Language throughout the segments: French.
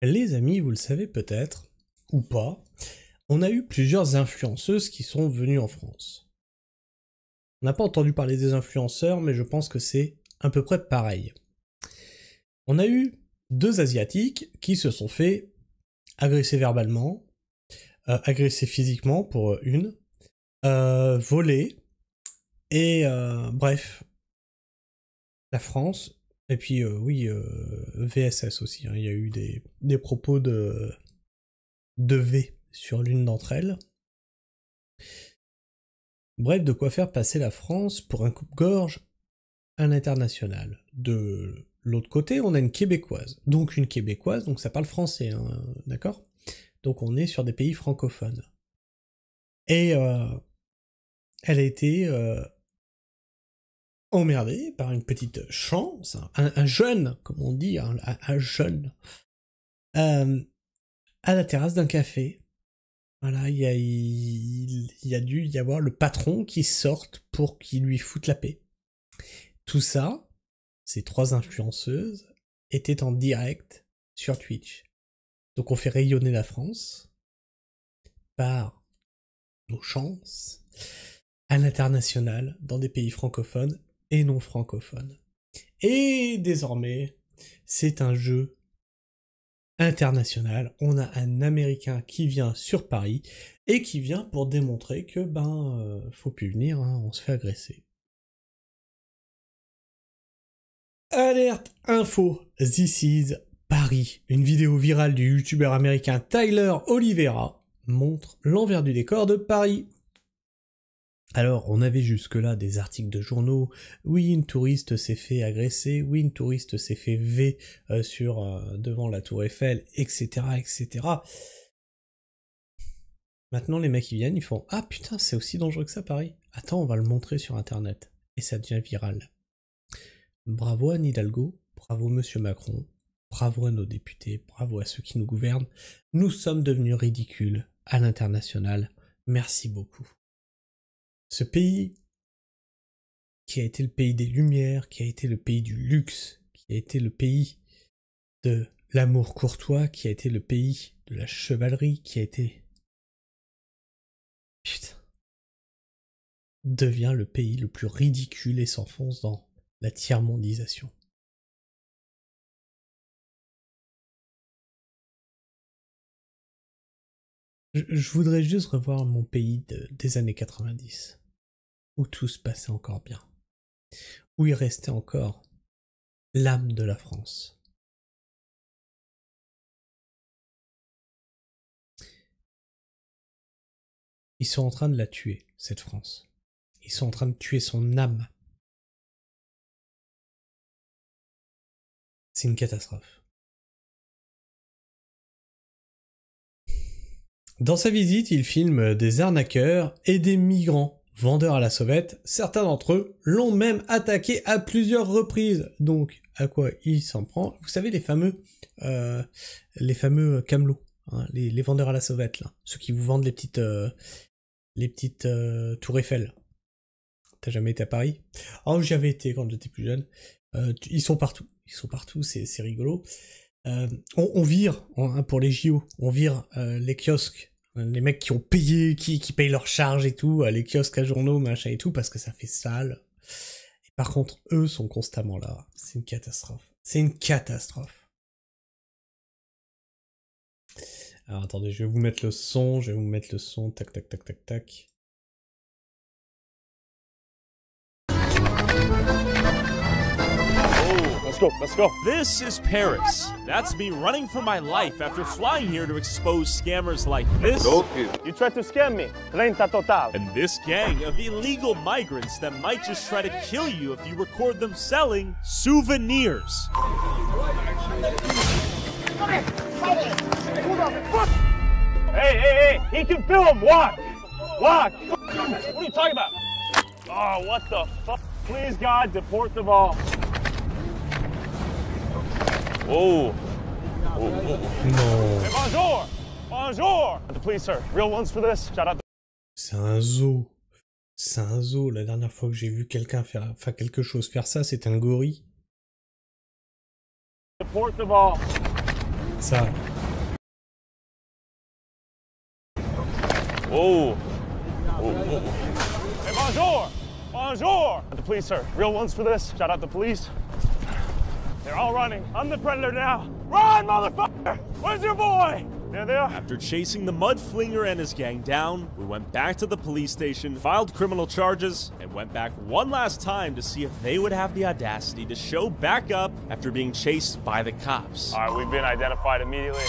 Les amis, vous le savez peut-être, ou pas, on a eu plusieurs influenceuses qui sont venues en France. On n'a pas entendu parler des influenceurs, mais je pense que c'est à peu près pareil. On a eu deux Asiatiques qui se sont fait agresser verbalement, agresser physiquement pour une, voler, et bref, la France, et puis oui, VSS aussi, hein, il y a eu des propos de V sur l'une d'entre elles. Bref, de quoi faire passer la France pour un coupe-gorge à l'international. De l'autre côté, on a une Québécoise. Donc ça parle français, hein, d'accord? Donc on est sur des pays francophones. Et elle a été emmerdée par une petite chance, un jeune, comme on dit, un jeune, à la terrasse d'un café. Voilà, il y a dû y avoir le patron qui sorte pour qu'il lui foute la paix. Tout ça, ces trois influenceuses étaient en direct sur Twitch. Donc on fait rayonner la France par nos chances à l'international dans des pays francophones et non francophones. Et désormais, c'est un jeu international. On a un Américain qui vient sur Paris et qui vient pour démontrer que faut plus venir, hein, on se fait agresser. Alerte info, this is Paris. Une vidéo virale du youtubeur américain Tyler Oliveira montre l'envers du décor de Paris. Alors, on avait jusque-là des articles de journaux, oui, une touriste s'est fait agresser, oui, une touriste s'est fait V devant la tour Eiffel, etc., etc. Maintenant, les mecs, ils viennent, ils font « Ah putain, c'est aussi dangereux que ça, Paris. Attends, on va le montrer sur Internet. » Et ça devient viral. Bravo Anne Hidalgo, bravo Monsieur Macron, bravo à nos députés, bravo à ceux qui nous gouvernent. Nous sommes devenus ridicules à l'international. Merci beaucoup. Ce pays, qui a été le pays des Lumières, qui a été le pays du luxe, qui a été le pays de l'amour courtois, qui a été le pays de la chevalerie, qui a été... Putain. Devient le pays le plus ridicule et s'enfonce dans la tiers-mondisation. Je voudrais juste revoir mon pays des années 90. Où tout se passait encore bien, où il restait encore l'âme de la France. Ils sont en train de la tuer, cette France. Ils sont en train de tuer son âme. C'est une catastrophe. Dans sa visite, il filme des arnaqueurs et des migrants. Vendeurs à la sauvette, certains d'entre eux l'ont même attaqué à plusieurs reprises. Donc, à quoi il s'en prend? Vous savez, les fameux camelots, hein, les vendeurs à la sauvette, là. Ceux qui vous vendent les petites tours Eiffel. T'as jamais été à Paris? Oh, j'y avais été quand j'étais plus jeune. Ils sont partout. Ils sont partout, c'est rigolo. On vire, pour les JO, on vire les kiosques. Les mecs qui ont payé, qui payent leurs charges et tout, les kiosques à journaux, machin et tout, parce que ça fait sale. Et par contre, eux sont constamment là. C'est une catastrophe. C'est une catastrophe. Alors attendez, je vais vous mettre le son, tac, tac, tac, tac, tac. Let's go. This is Paris. That's me running for my life after flying here to expose scammers like this. You tried to scam me. Renta total. And this gang of illegal migrants that might just try to kill you if you record them selling souvenirs. Hey, he can film. Watch. What are you talking about? Oh, what the fuck? Please, God, deport them all. Oh. Non. Hey, bonjour. Please, sir. Real ones for this. Shout out. C'est un zoo. C'est un zoo. La dernière fois que j'ai vu quelqu'un faire quelque chose faire ça, c'était un gorille. Deport them all. Ça, Whoa. Whoa. Hey, bonjour. Bonjour. The police are real ones for this. Shout out the police. They're all running. I'm the predator now. Run, motherfucker! Where's your boy? There they are. After chasing the mud flinger and his gang down, we went back to the police station, filed criminal charges, and went back one last time to see if they would have the audacity to show back up after being chased by the cops. All right, we've been identified immediately.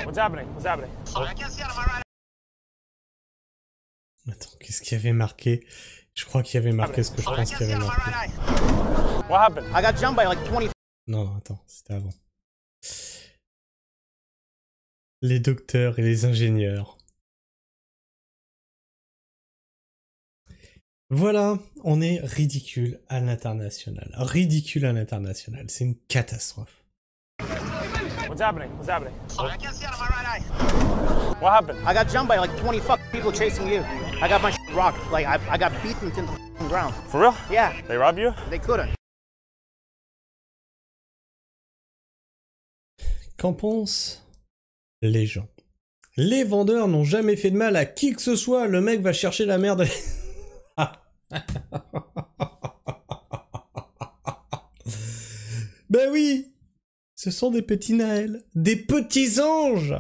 What's happening? What's happening? Attends, qu'est-ce qu'il y avait marqué? Je crois qu'il y avait marqué ce que je pense qu'il y avait marqué. What happened? I got jumped by like 20. Non, non, attends, c'était avant. Les docteurs et les ingénieurs. Voilà, on est ridicule à l'international. Ridicule à l'international, c'est une catastrophe. What's happening? What's happening? I can't see out of my right eye. What happened? I got jumped by like 20 people chasing you. I got my rocked. Like I got beaten to the ground. For real? Yeah, They robbed you? they couldn't. Qu'en pensent les gens? Les vendeurs n'ont jamais fait de mal à qui que ce soit. Le mec va chercher la merde. Ben oui, ce sont des petits Naël, des petits anges.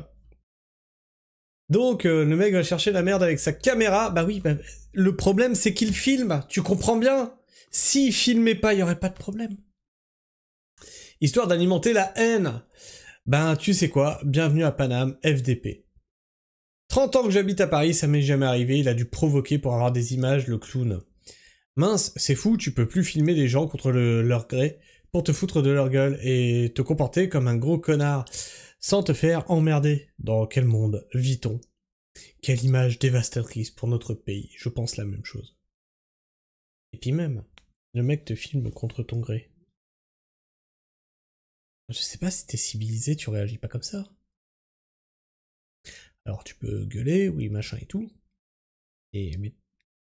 Donc le mec va chercher la merde avec sa caméra. Bah oui, bah, le problème c'est qu'il filme. Tu comprends bien? S'il filmait pas, il y aurait pas de problème. Histoire d'alimenter la haine. Ben tu sais quoi? Bienvenue à Paname, FDP. 30 ans que j'habite à Paris, ça m'est jamais arrivé. Il a dû provoquer pour avoir des images, le clown. Mince, c'est fou, tu peux plus filmer des gens contre leur gré pour te foutre de leur gueule et te comporter comme un gros connard sans te faire emmerder. Dans quel monde vit-on? Quelle image dévastatrice pour notre pays, je pense la même chose. Et puis même, le mec te filme contre ton gré. Je sais pas si t'es civilisé, tu réagis pas comme ça. Alors tu peux gueuler, oui machin et tout. Mais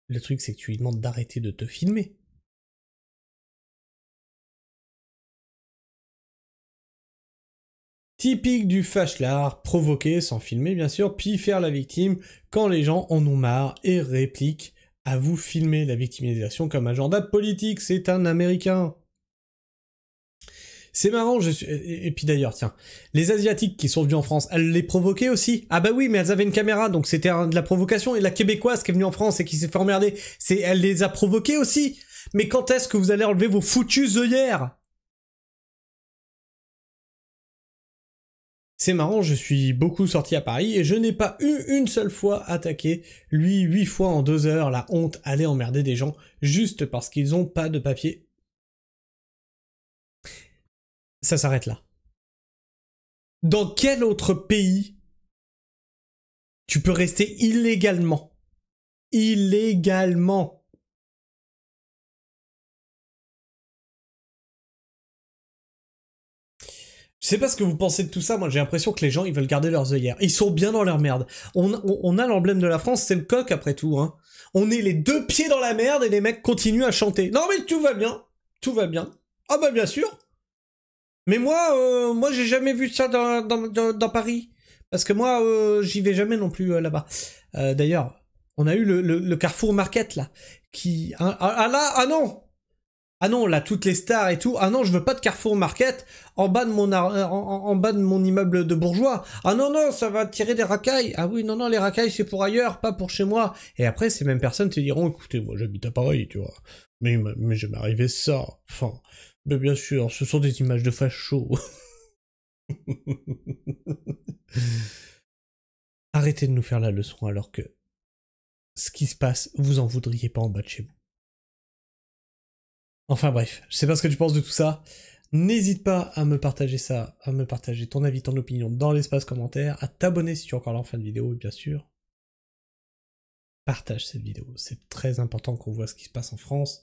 le truc c'est que tu lui demandes d'arrêter de te filmer. Typique du fâchelard, provoquer sans filmer bien sûr, puis faire la victime quand les gens en ont marre et répliquent à vous filmer la victimisation comme agenda politique, c'est un Américain. C'est marrant, et puis d'ailleurs, tiens, les Asiatiques qui sont venus en France, elles les provoquaient aussi. Ah bah oui, mais elles avaient une caméra, donc c'était de la provocation, et la Québécoise qui est venue en France et qui s'est fait emmerder, elle les a provoqués aussi. Mais quand est-ce que vous allez enlever vos foutues œillères? C'est marrant, je suis beaucoup sorti à Paris et je n'ai pas eu une seule fois attaqué. Lui, 8 fois en 2 heures, la honte allait emmerder des gens juste parce qu'ils ont pas de papier. Ça s'arrête là. Dans quel autre pays tu peux rester illégalement? Illégalement. Je sais pas ce que vous pensez de tout ça, moi j'ai l'impression que les gens ils veulent garder leurs œillères. Ils sont bien dans leur merde. On a l'emblème de la France, c'est le coq après tout. Hein. On est les 2 pieds dans la merde et les mecs continuent à chanter. Non mais tout va bien, tout va bien. Ah bah bien sûr. Mais moi j'ai jamais vu ça dans Paris. Parce que moi j'y vais jamais non plus là-bas. D'ailleurs, on a eu le Carrefour Market là. Qui... Ah non. Ah non, là, toutes les stars et tout. Ah non, je veux pas de Carrefour Market en bas de mon immeuble de bourgeois. Ah non, non, ça va tirer des racailles. Ah oui, non, non, les racailles, c'est pour ailleurs, pas pour chez moi. Et après, ces mêmes personnes te diront, écoutez, moi, j'habite à Paris, tu vois. Mais je m'est arrivé ça. Enfin, mais bien sûr, ce sont des images de fachos. Arrêtez de nous faire la leçon alors que ce qui se passe, vous en voudriez pas en bas de chez vous. Enfin bref, je sais pas ce que tu penses de tout ça. N'hésite pas à me partager ça, à me partager ton avis, ton opinion dans l'espace commentaire, à t'abonner si tu es encore là en fin de vidéo, et bien sûr, partage cette vidéo. C'est très important qu'on voit ce qui se passe en France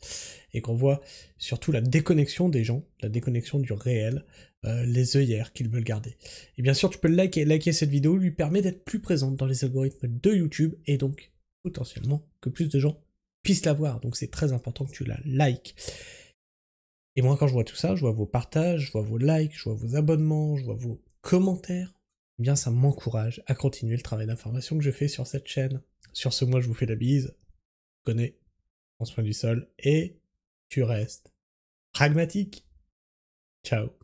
et qu'on voit surtout la déconnexion des gens, la déconnexion du réel, les œillères qu'ils veulent garder. Et bien sûr, tu peux le liker cette vidéo, lui permet d'être plus présente dans les algorithmes de YouTube et donc potentiellement que plus de gens puissent la voir. Donc c'est très important que tu la likes. Et moi quand je vois tout ça, je vois vos partages, je vois vos likes, je vois vos abonnements, je vois vos commentaires, eh bien ça m'encourage à continuer le travail d'information que je fais sur cette chaîne. Sur ce, moi je vous fais la bise. Tu connais, prends soin du sol et tu restes pragmatique. Ciao.